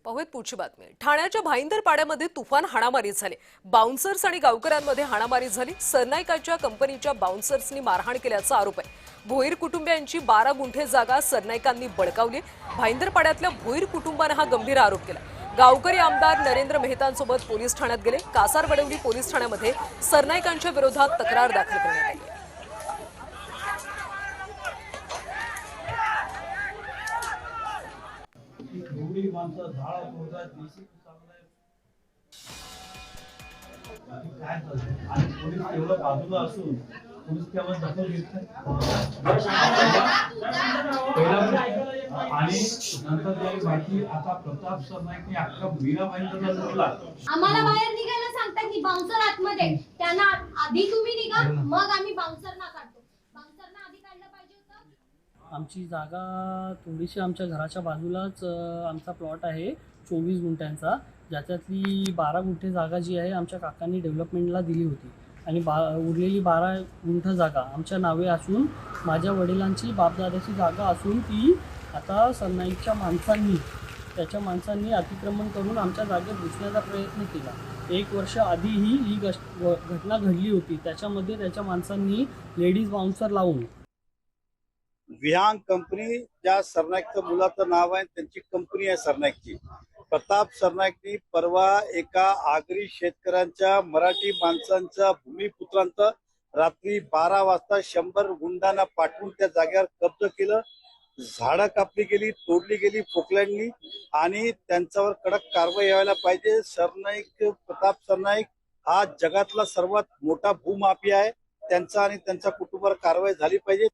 पाहूयात पुढची बातमी। ठाण्याच्या भाईंदर पाड्यामध्ये तुफान हाणामारी झाली। बाउन्सर्स आणि गावकऱ्यांमध्ये हाणामारी झाली। सरनाईकाच्या कंपनीच्या बाउन्सर्सनी मारहाण केल्याचा आरोप आहे। भोईर कुटुंबियांची 12 गुंठे जागा सरनाईकांनी बळकावली। भाईंदर पाड्यातल्या भोईर कुटुंबाने हा गंभीर आरोप केला। गावकरी आमदार नरेंद्र मेहतांसोबत पोलीस ठाण्यात गेले। कासारवडवली पोलीस ठाण्यामध्ये सरनाईकांच्या विरोधात तक्रार दाखल करण्यात आली। आणि पोलीस एवढं बाजूला असून पोलीस त्यावर दखल घेत नाही। आणि नंतर त्याची माहिती आता प्रताप सरनाईकने अख्खा मीराबाईंचा जोडला। आम्हाला बाहेर निघायला सांगता की बाउन्सर आतमध्ये, त्यांना आधी तुम्ही निघा मग आम्ही बाउन्सरना काढतो। बाउन्सरना आधी काढलं पाहिजे होतं। आमची जागा थोडीशी आमच्या घराच्या बाजूलाच आमचा प्लॉट आहे 24 गुंठ्यांचा, ज्याच्यातली 12 गुंठे जागा जी आहे आमच्या काकांनी डेव्हलपमेंटला दिली होती आणि उरलेली 12 गुंठ जागा आमच्या नावे असून माझ्या वडिलांची बापदादाची जागा असून ती आता सरनाईकच्या माणसांनी अतिक्रमण करून आमच्या जागेत घुसण्याचा प्रयत्न केला। 1 वर्ष आधीही ही घटना घडली होती। त्याच्यामध्ये त्याच्या माणसांनी लेडीज बाउन्सर लावून विहांग कंपनी ज्या सरनाईकचं मुलाचं नाव आहे त्यांची कंपनी आहे सरनाईकची। प्रताप सरनाईकनी परवा एका आगरी शेतकऱ्यांच्या मराठी माणसांच्या भूमिपुत्रांचं रात्री 12 वाजता 100 गुंडांना पाठवून त्या जागेवर कब्ज केलं। झाडं कापली गेली, तोडली गेली फोकल्यांनी आणि त्यांच्यावर कडक कारवाई व्हायला पाहिजे। प्रताप सरनाईक हा जगातला सर्वात मोठा भूमाफिया आहे। त्यांचा आणि त्यांच्या कुटुंबावर कारवाई झाली पाहिजे।